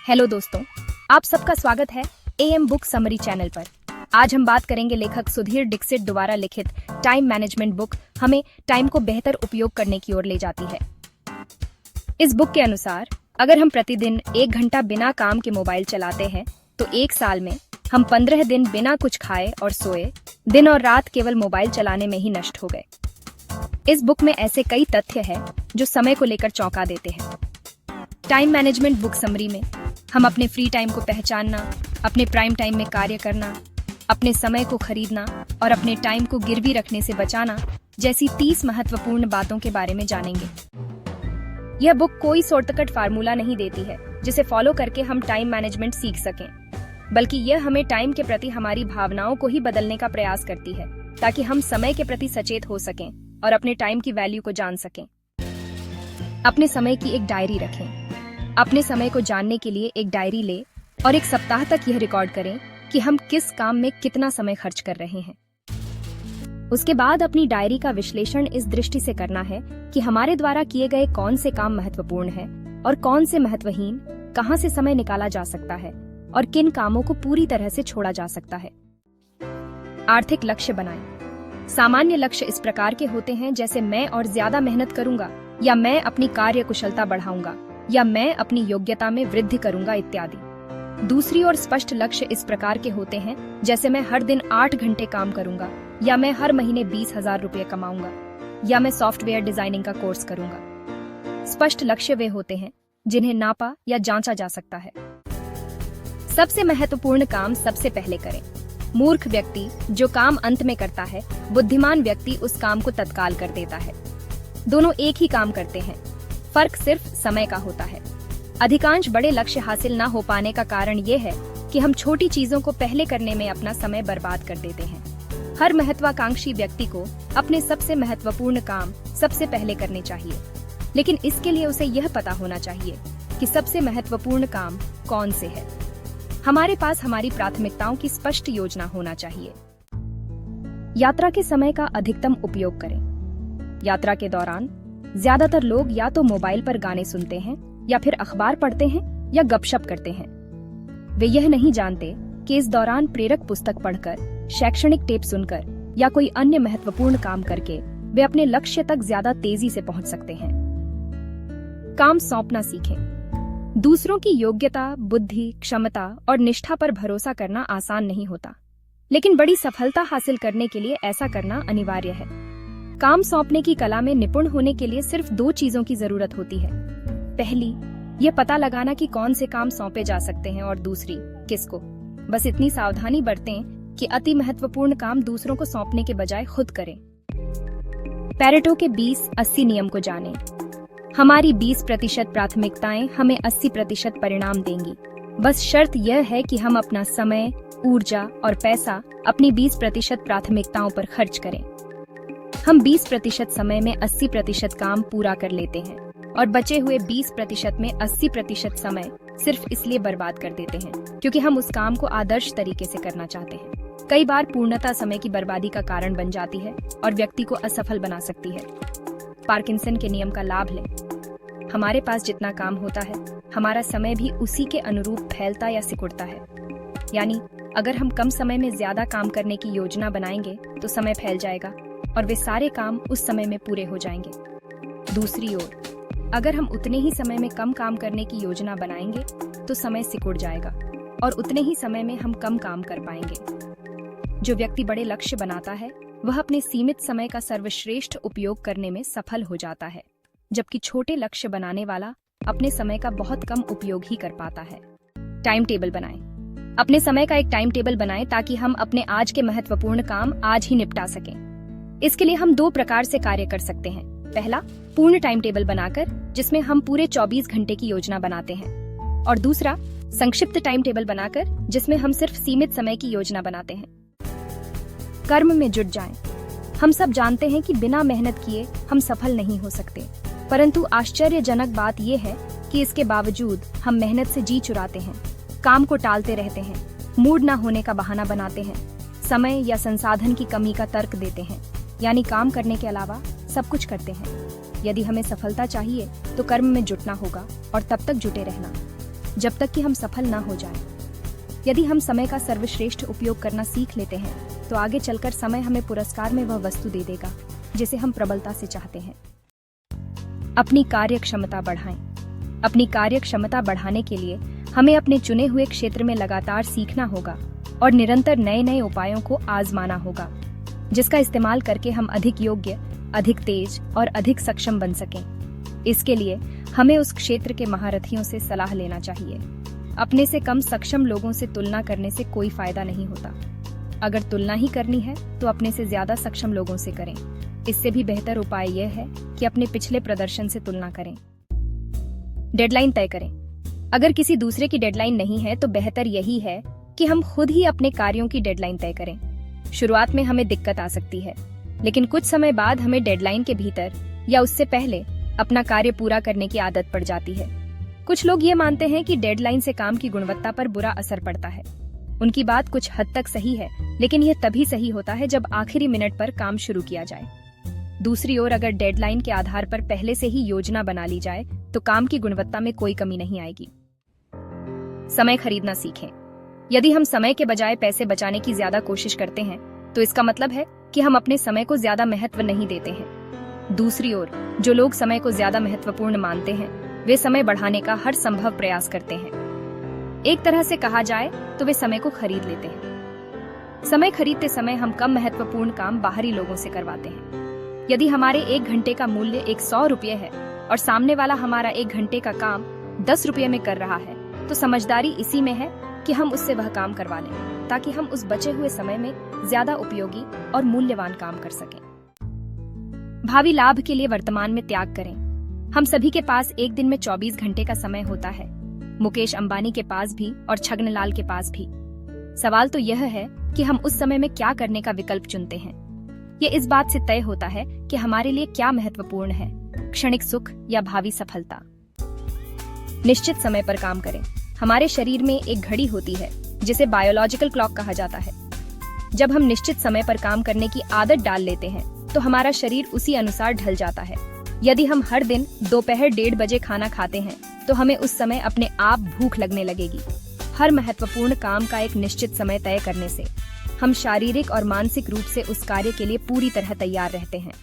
Hello दोस्तों, आप सबका स्वागत है एएम बुक समरी चैनल पर। आज हम बात करेंगे लेखक सुधीर दीक्षित द्वारा लिखित टाइम मैनेजमेंट बुक हमें टाइम को बेहतर उपयोग करने की ओर ले जाती है। इस बुक के अनुसार अगर हम प्रतिदिन 1 घंटा बिना काम के मोबाइल चलाते हैं तो 1 साल में हम 15 दिन बिना कुछ खाए और सोए, दिन और रात केवल मोबाइल चलाने में ही नष्ट हो गए। इस बुक में ऐसे कई तथ्य हैं जो समय को लेकर चौंका देते हैं। टाइम मैनेजमेंट बुक समरी में हम अपने फ्री टाइम को पहचानना, अपने प्राइम टाइम में कार्य करना, अपने समय को खरीदना और अपने टाइम को गिरवी रखने से बचाना जैसी 30 महत्वपूर्ण बातों के बारे में जानेंगे। यह बुक कोई शॉर्टकट फार्मूला नहीं देती है जिसे फॉलो करके हम टाइम मैनेजमेंट सीख सकें, बल्कि यह हमें टाइम के प्रति हमारी भावनाओं को ही बदलने का प्रयास करती है ताकि हम समय के प्रति सचेत हो सकें और अपने टाइम की वैल्यू को जान सकें। अपने समय की एक डायरी रखें। अपने समय को जानने के लिए एक डायरी ले और 1 सप्ताह तक यह रिकॉर्ड करें कि हम किस काम में कितना समय खर्च कर रहे हैं। उसके बाद अपनी डायरी का विश्लेषण इस दृष्टि से करना है कि हमारे द्वारा किए गए कौन से काम महत्वपूर्ण हैं और कौन से महत्वहीन, कहां से समय निकाला जा सकता है और किन कामों को पूरी तरह से छोड़ा जा सकता है। आर्थिक लक्ष्य बनाएं। सामान्य लक्ष्य इस प्रकार के होते हैं जैसे मैं और ज्यादा मेहनत करूंगा, या मैं अपनी कार्य कुशलता बढ़ाऊंगा, या मैं अपनी योग्यता में वृद्धि करूंगा इत्यादि। दूसरी ओर स्पष्ट लक्ष्य इस प्रकार के होते हैं जैसे मैं हर दिन 8 घंटे काम करूंगा, या मैं हर महीने 20,000 रुपये कमाऊंगा, या मैं सॉफ्टवेयर डिजाइनिंग का कोर्स करूंगा। स्पष्ट लक्ष्य वे होते हैं जिन्हें नापा या जांचा जा सकता है। सबसे महत्वपूर्ण काम सबसे पहले करें। मूर्ख व्यक्ति जो काम अंत में करता है, बुद्धिमान व्यक्ति उस काम को तत्काल कर देता है। दोनों एक ही काम करते हैं, फर्क सिर्फ समय का होता है। अधिकांश बड़े लक्ष्य हासिल न हो पाने का कारण ये है कि हम छोटी चीजों को पहले करने में अपना समय बर्बाद कर देते हैं। हर महत्वाकांक्षी व्यक्ति को अपने सबसे महत्वपूर्ण काम सबसे पहले करने चाहिए, लेकिन इसके लिए उसे यह पता होना चाहिए कि सबसे महत्वपूर्ण काम कौन से है। हमारे पास हमारी प्राथमिकताओं की स्पष्ट योजना होना चाहिए। यात्रा के समय का अधिकतम उपयोग करें। यात्रा के दौरान ज्यादातर लोग या तो मोबाइल पर गाने सुनते हैं, या फिर अखबार पढ़ते हैं, या गपशप करते हैं। वे यह नहीं जानते कि इस दौरान प्रेरक पुस्तक पढ़कर, शैक्षणिक टेप सुनकर या कोई अन्य महत्वपूर्ण काम करके वे अपने लक्ष्य तक ज्यादा तेजी से पहुंच सकते हैं। काम सौंपना सीखें। दूसरों की योग्यता, बुद्धि, क्षमता और निष्ठा पर भरोसा करना आसान नहीं होता, लेकिन बड़ी सफलता हासिल करने के लिए ऐसा करना अनिवार्य है। काम सौंपने की कला में निपुण होने के लिए सिर्फ 2 चीजों की जरूरत होती है। पहली, यह पता लगाना कि कौन से काम सौंपे जा सकते हैं, और दूसरी, किसको। बस इतनी सावधानी बरतें कि अति महत्वपूर्ण काम दूसरों को सौंपने के बजाय खुद करें। पैरेटो के 20-80 नियम को जानें। हमारी 20% प्राथमिकताएं हमें 80% परिणाम देंगी। बस शर्त यह है कि हम अपना समय, ऊर्जा और पैसा अपनी 20% प्राथमिकताओं पर खर्च करें। हम 20% समय में 80% काम पूरा कर लेते हैं और बचे हुए 20% में 80% समय सिर्फ इसलिए बर्बाद कर देते हैं क्योंकि हम उस काम को आदर्श तरीके से करना चाहते हैं। कई बार पूर्णता समय की बर्बादी का कारण बन जाती है और व्यक्ति को असफल बना सकती है। पार्किंसन के नियम का लाभ लें। हमारे पास जितना काम होता है, हमारा समय भी उसी के अनुरूप फैलता या सिकुड़ता है। यानी अगर हम कम समय में ज्यादा काम करने की योजना बनाएंगे तो समय फैल जाएगा और वे सारे काम उस समय में पूरे हो जाएंगे। दूसरी ओर, अगर हम उतने ही समय में कम काम करने की योजना बनाएंगे तो समय सिकुड़ जाएगा और उतने ही समय में हम कम काम कर पाएंगे। जो व्यक्ति बड़े लक्ष्य बनाता है वह अपने सीमित समय का सर्वश्रेष्ठ उपयोग करने में सफल हो जाता है, जबकि छोटे लक्ष्य बनाने वाला अपने समय का बहुत कम उपयोग ही कर पाता है। टाइम टेबल बनाएं। अपने समय का एक टाइम टेबल बनाएं ताकि हम अपने आज के महत्वपूर्ण काम आज ही निपटा सकें। इसके लिए हम 2 प्रकार से कार्य कर सकते हैं। पहला, पूर्ण टाइम टेबल बनाकर जिसमें हम पूरे 24 घंटे की योजना बनाते हैं, और दूसरा, संक्षिप्त टाइम टेबल बनाकर जिसमें हम सिर्फ सीमित समय की योजना बनाते हैं। कर्म में जुट जाएं। हम सब जानते हैं कि बिना मेहनत किए हम सफल नहीं हो सकते, परंतु आश्चर्यजनक बात यह है कि इसके बावजूद हम मेहनत से जी चुराते हैं, काम को टालते रहते हैं, मूड न होने का बहाना बनाते हैं, समय या संसाधन की कमी का तर्क देते हैं, यानी काम करने के अलावा सब कुछ करते हैं। यदि हमें सफलता चाहिए तो कर्म में जुटना होगा और तब तक जुटे रहना। जब तक कि हम सफल ना हो जाएं। यदि हम समय का सर्वश्रेष्ठ उपयोग करना सीख लेते हैं तो आगे चलकर समय हमें पुरस्कार में वह वस्तु दे देगा जिसे हम प्रबलता से चाहते हैं। अपनी कार्य क्षमता बढ़ाएं। अपनी कार्य क्षमता बढ़ाने के लिए हमें अपने चुने हुए क्षेत्र में लगातार सीखना होगा और निरंतर नए नए उपायों को आजमाना होगा, जिसका इस्तेमाल करके हम अधिक योग्य, अधिक तेज और अधिक सक्षम बन सकें। इसके लिए हमें उस क्षेत्र के महारथियों से सलाह लेना चाहिए। अपने से कम सक्षम लोगों से तुलना करने से कोई फायदा नहीं होता। अगर तुलना ही करनी है तो अपने से ज्यादा सक्षम लोगों से करें। इससे भी बेहतर उपाय यह है कि अपने पिछले प्रदर्शन से तुलना करें। डेडलाइन तय करें। अगर किसी दूसरे की डेडलाइन नहीं है तो बेहतर यही है कि हम खुद ही अपने कार्यों की डेडलाइन तय करें। शुरुआत में हमें दिक्कत आ सकती है, लेकिन कुछ समय बाद हमें डेडलाइन के भीतर या उससे पहले अपना कार्य पूरा करने की आदत पड़ जाती है। कुछ लोग ये मानते हैं कि डेडलाइन से काम की गुणवत्ता पर बुरा असर पड़ता है। उनकी बात कुछ हद तक सही है, लेकिन यह तभी सही होता है जब आखिरी मिनट पर काम शुरू किया जाए। दूसरी ओर अगर डेडलाइन के आधार पर पहले से ही योजना बना ली जाए तो काम की गुणवत्ता में कोई कमी नहीं आएगी। समय खरीदना सीखें। यदि हम समय के बजाय पैसे बचाने की ज्यादा कोशिश करते हैं तो इसका मतलब है कि हम अपने समय को ज्यादा महत्व नहीं देते हैं। दूसरी ओर जो लोग समय को ज्यादा महत्वपूर्ण मानते हैं वे समय बढ़ाने का हर संभव प्रयास करते हैं। एक तरह से कहा जाए तो वे समय को खरीद लेते हैं। समय खरीदते समय हम कम महत्वपूर्ण काम बाहरी लोगों से करवाते हैं। यदि हमारे 1 घंटे का मूल्य 100 रुपये है और सामने वाला हमारा 1 घंटे का काम 10 रुपये में कर रहा है तो समझदारी इसी में है कि हम उससे वह काम करवा लें ताकि हम उस बचे हुए समय में ज्यादा उपयोगी और मूल्यवान काम कर सकें। भावी लाभ के लिए वर्तमान में त्याग करें। हम सभी के पास एक दिन में 24 घंटे का समय होता है। मुकेश अंबानी के पास भी और छगनलाल के पास भी। सवाल तो यह है कि हम उस समय में क्या करने का विकल्प चुनते हैं। ये इस बात से तय होता है कि हमारे लिए क्या महत्वपूर्ण है, क्षणिक सुख या भावी सफलता। निश्चित समय पर काम करें। हमारे शरीर में एक घड़ी होती है जिसे बायोलॉजिकल क्लॉक कहा जाता है। जब हम निश्चित समय पर काम करने की आदत डाल लेते हैं तो हमारा शरीर उसी अनुसार ढल जाता है। यदि हम हर दिन दोपहर 1:30 बजे खाना खाते हैं तो हमें उस समय अपने आप भूख लगने लगेगी। हर महत्वपूर्ण काम का एक निश्चित समय तय करने से हम शारीरिक और मानसिक रूप से उस कार्य के लिए पूरी तरह तैयार रहते हैं।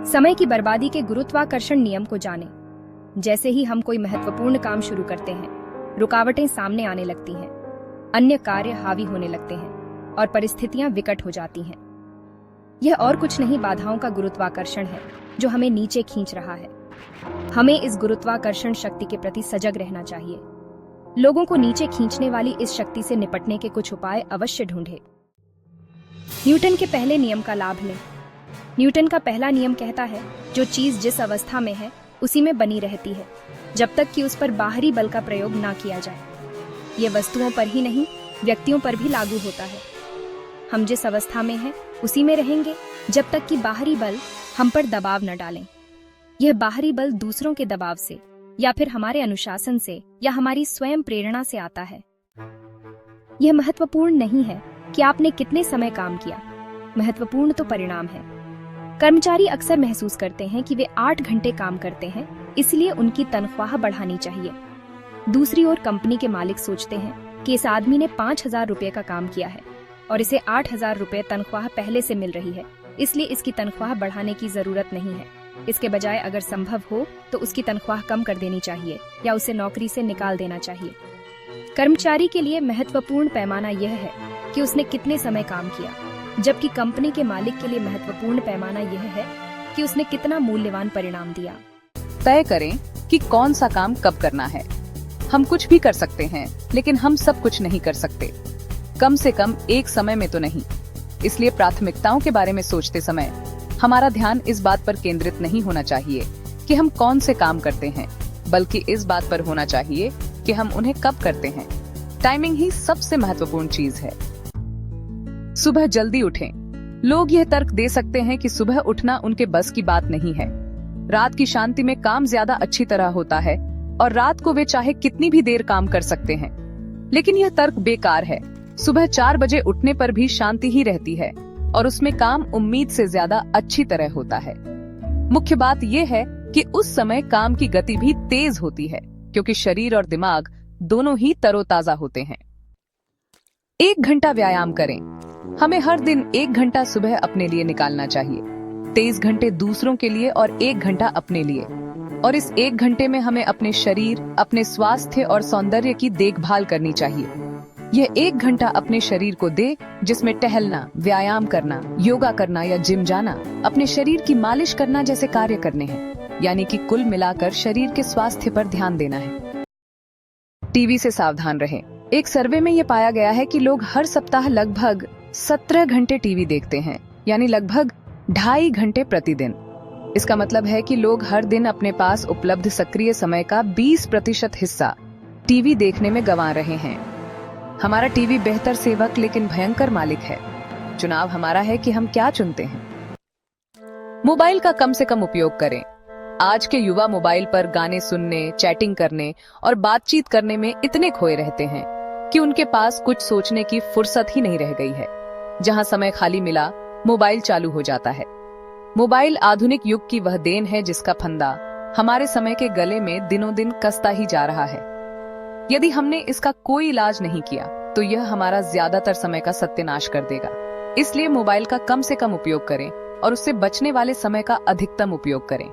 समय की बर्बादी के गुरुत्वाकर्षण नियम को जानें। जैसे ही हम कोई महत्वपूर्ण काम शुरू करते हैं, रुकावटें सामने आने लगती हैं, अन्य कार्य हावी होने लगते हैं और परिस्थितियां विकट हो जाती हैं। यह और कुछ नहीं, बाधाओं का गुरुत्वाकर्षण है जो हमें नीचे खींच रहा है। हमें इस गुरुत्वाकर्षण शक्ति के प्रति सजग रहना चाहिए। लोगों को नीचे खींचने वाली इस शक्ति से निपटने के कुछ उपाय अवश्य ढूंढें। न्यूटन के पहले नियम का लाभ लें। न्यूटन का पहला नियम कहता है, जो चीज जिस अवस्था में है उसी में बनी रहती है जब तक कि उस पर बाहरी बल का प्रयोग ना किया जाए। ये वस्तुओं पर ही नहीं, व्यक्तियों पर भी लागू होता है। हम जिस अवस्था में हैं उसी में रहेंगे जब तक कि बाहरी बल हम पर दबाव न डालें। यह बाहरी बल दूसरों के दबाव से या फिर हमारे अनुशासन से या हमारी स्वयं प्रेरणा से आता है। यह महत्वपूर्ण नहीं है कि आपने कितने समय काम किया, महत्वपूर्ण तो परिणाम है। कर्मचारी अक्सर महसूस करते हैं कि वे 8 घंटे काम करते हैं, इसलिए उनकी तनख्वाह बढ़ानी चाहिए। दूसरी ओर कंपनी के मालिक सोचते हैं कि इस आदमी ने 5,000 रुपये का काम किया है और इसे 8,000 रुपये तनख्वाह पहले से मिल रही है, इसलिए इसकी तनख्वाह बढ़ाने की जरूरत नहीं है। इसके बजाय अगर संभव हो तो उसकी तनख्वाह कम कर देनी चाहिए या उसे नौकरी से निकाल देना चाहिए। कर्मचारी के लिए महत्वपूर्ण पैमाना यह है कि उसने कितने समय काम किया, जबकि कंपनी के मालिक के लिए महत्वपूर्ण पैमाना यह है कि उसने कितना मूल्यवान परिणाम दिया। तय करें कि कौन सा काम कब करना है। हम कुछ भी कर सकते हैं, लेकिन हम सब कुछ नहीं कर सकते, कम से कम एक समय में तो नहीं। इसलिए प्राथमिकताओं के बारे में सोचते समय हमारा ध्यान इस बात पर केंद्रित नहीं होना चाहिए कि हम कौन से काम करते हैं, बल्कि इस बात पर होना चाहिए कि हम उन्हें कब करते हैं। टाइमिंग ही सबसे महत्वपूर्ण चीज है। सुबह जल्दी उठें। लोग यह तर्क दे सकते हैं कि सुबह उठना उनके बस की बात नहीं है। रात की शांति में काम ज्यादा अच्छी तरह होता है और रात को वे चाहे कितनी भी देर काम कर सकते हैं, लेकिन यह तर्क बेकार है। सुबह 4 बजे उठने पर भी शांति ही रहती है और उसमें काम उम्मीद से ज्यादा अच्छी तरह होता है। मुख्य बात यह है कि उस समय काम की गति भी तेज होती है, क्योंकि शरीर और दिमाग दोनों ही तरोताजा होते हैं। 1 घंटा व्यायाम करें। हमें हर दिन 1 घंटा सुबह अपने लिए निकालना चाहिए, 23 घंटे दूसरों के लिए और 1 घंटा अपने लिए। और इस 1 घंटे में हमें अपने शरीर, अपने स्वास्थ्य और सौंदर्य की देखभाल करनी चाहिए। यह 1 घंटा अपने शरीर को दे, जिसमें टहलना, व्यायाम करना, योगा करना या जिम जाना, अपने शरीर की मालिश करना जैसे कार्य करने हैं। यानी कि कुल मिलाकर शरीर के स्वास्थ्य पर ध्यान देना है। टीवी से सावधान रहें। एक सर्वे में यह पाया गया है कि लोग हर सप्ताह लगभग 17 घंटे टीवी देखते हैं, यानी लगभग 2.5 घंटे प्रतिदिन। इसका मतलब है कि लोग हर दिन अपने पास उपलब्ध सक्रिय समय का 20% हिस्सा टीवी देखने में गंवा रहे हैं। हमारा टीवी बेहतर सेवक लेकिन भयंकर मालिक है। चुनाव हमारा है कि हम क्या चुनते हैं। मोबाइल का कम से कम उपयोग करें। आज के युवा मोबाइल पर गाने सुनने, चैटिंग करने और बातचीत करने में इतने खोए रहते हैं कि उनके पास कुछ सोचने की फुर्सत ही नहीं रह गई है। जहां समय खाली मिला, मोबाइल चालू हो जाता है। मोबाइल आधुनिक युग की वह देन है जिसका फंदा हमारे समय के गले में दिनों दिन कसता ही जा रहा है। यदि हमने इसका कोई इलाज नहीं किया तो यह हमारा ज्यादातर समय का सत्यानाश कर देगा। इसलिए मोबाइल का कम से कम उपयोग करें और उससे बचने वाले समय का अधिकतम उपयोग करें।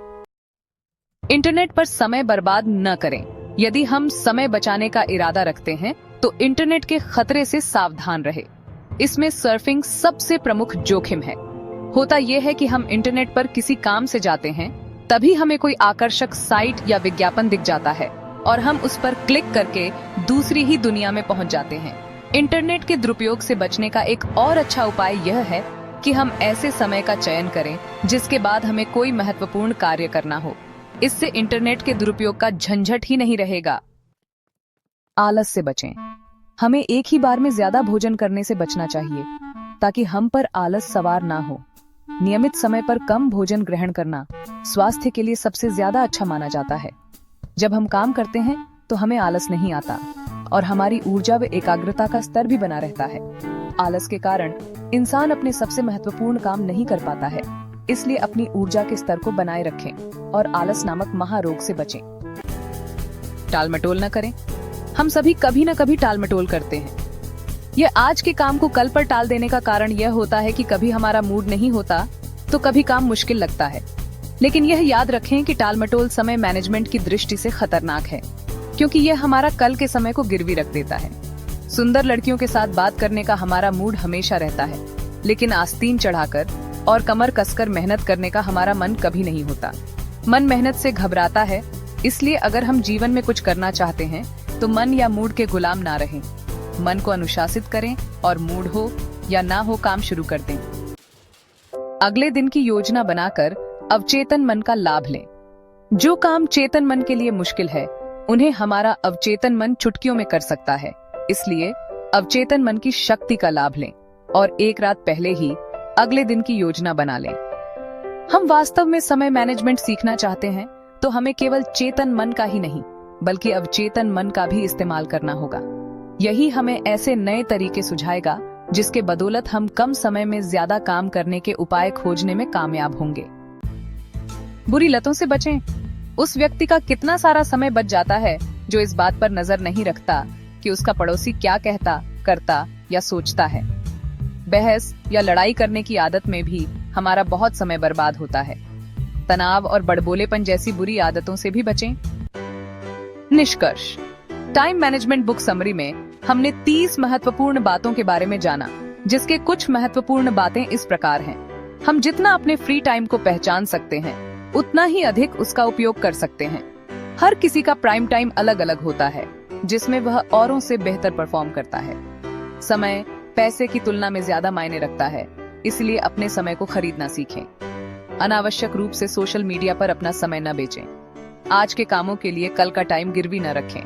इंटरनेट पर समय बर्बाद न करें। यदि हम समय बचाने का इरादा रखते हैं तो इंटरनेट के खतरे से सावधान रहें। इसमें सर्फिंग सबसे प्रमुख जोखिम है। होता यह है कि हम इंटरनेट पर किसी काम से जाते हैं, तभी हमें कोई आकर्षक साइट या विज्ञापन दिख जाता है और हम उस पर क्लिक करके दूसरी ही दुनिया में पहुंच जाते हैं। इंटरनेट के दुरुपयोग से बचने का एक और अच्छा उपाय यह है कि हम ऐसे समय का चयन करें जिसके बाद हमें कोई महत्वपूर्ण कार्य करना हो। इससे इंटरनेट के दुरुपयोग का झंझट ही नहीं रहेगा। आलस से बचें। हमें एक ही बार में ज्यादा भोजन करने से बचना चाहिए ताकि हम पर आलस सवार ना हो। नियमित समय पर कम भोजन ग्रहण करना स्वास्थ्य के लिए सबसे ज्यादा अच्छा माना जाता है। जब हम काम करते हैं तो हमें आलस नहीं आता और हमारी ऊर्जा व एकाग्रता का स्तर भी बना रहता है। आलस के कारण इंसान अपने सबसे महत्वपूर्ण काम नहीं कर पाता है। इसलिए अपनी ऊर्जा के स्तर को बनाए रखें और आलस नामक महारोग से बचें। टालमटोल न करें। हम सभी कभी न कभी टालमटोल करते हैं। यह आज के काम को कल पर टाल देने का कारण यह होता है कि कभी हमारा मूड नहीं होता तो कभी काम मुश्किल लगता है। लेकिन यह याद रखें कि टालमटोल समय मैनेजमेंट की दृष्टि से खतरनाक है, क्योंकि यह हमारा कल के समय को गिरवी रख देता है। सुंदर लड़कियों के साथ बात करने का हमारा मूड हमेशा रहता है, लेकिन आस्तीन चढ़ाकर और कमर कसकर मेहनत करने का हमारा मन कभी नहीं होता। मन मेहनत से घबराता है। इसलिए अगर हम जीवन में कुछ करना चाहते हैं तो मन या मूड के गुलाम ना रहें। मन को अनुशासित करें और मूड हो या ना हो काम शुरू कर दें। अगले दिन की योजना बनाकर अवचेतन मन का लाभ लें। जो काम चेतन मन के लिए मुश्किल है, उन्हें हमारा अवचेतन मन चुटकियों में कर सकता है। इसलिए अवचेतन मन की शक्ति का लाभ लें और एक रात पहले ही अगले दिन की योजना बना लें। हम वास्तव में समय मैनेजमेंट सीखना चाहते हैं तो हमें केवल चेतन मन का ही नहीं बल्कि अवचेतन मन का भी इस्तेमाल करना होगा। यही हमें ऐसे नए तरीके सुझाएगा जिसके बदौलत हम कम समय में ज्यादा काम करने के उपाय खोजने में कामयाब होंगे। बुरी लतों से बचें। उस व्यक्ति का कितना सारा समय बच जाता है जो इस बात पर नजर नहीं रखता कि उसका पड़ोसी क्या कहता, करता या सोचता है। बहस या लड़ाई करने की आदत में भी हमारा बहुत समय बर्बाद होता है। तनाव और बड़बोलेपन जैसी बुरी आदतों से भी बचें। निष्कर्ष। टाइम मैनेजमेंट बुक समरी में हमने 30 महत्वपूर्ण बातों के बारे में जाना, जिसके कुछ महत्वपूर्ण बातें इस प्रकार हैं। हम जितना अपने फ्री टाइम को पहचान सकते हैं, उतना ही अधिक उसका उपयोग कर सकते हैं। हर किसी का प्राइम टाइम अलग अलग होता है, जिसमें वह औरों से बेहतर परफॉर्म करता है। समय पैसे की तुलना में ज्यादा मायने रखता है, इसलिए अपने समय को खरीदना सीखें। अनावश्यक रूप से सोशल मीडिया पर अपना समय न बेचें। आज के कामों के लिए कल का टाइम गिरवी न रखें।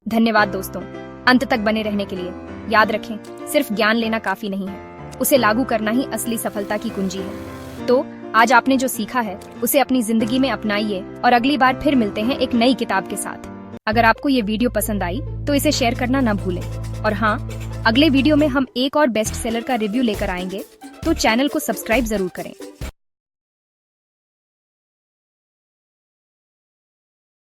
धन्यवाद दोस्तों, अंत तक बने रहने के लिए। याद रखें, सिर्फ ज्ञान लेना काफी नहीं है, उसे लागू करना ही असली सफलता की कुंजी है। तो आज आपने जो सीखा है उसे अपनी जिंदगी में अपनाइए और अगली बार फिर मिलते हैं एक नई किताब के साथ। अगर आपको ये वीडियो पसंद आई तो इसे शेयर करना न भूलें। और हाँ, अगले वीडियो में हम एक और बेस्ट सेलर का रिव्यू लेकर आएंगे, तो चैनल को सब्सक्राइब जरूर करें।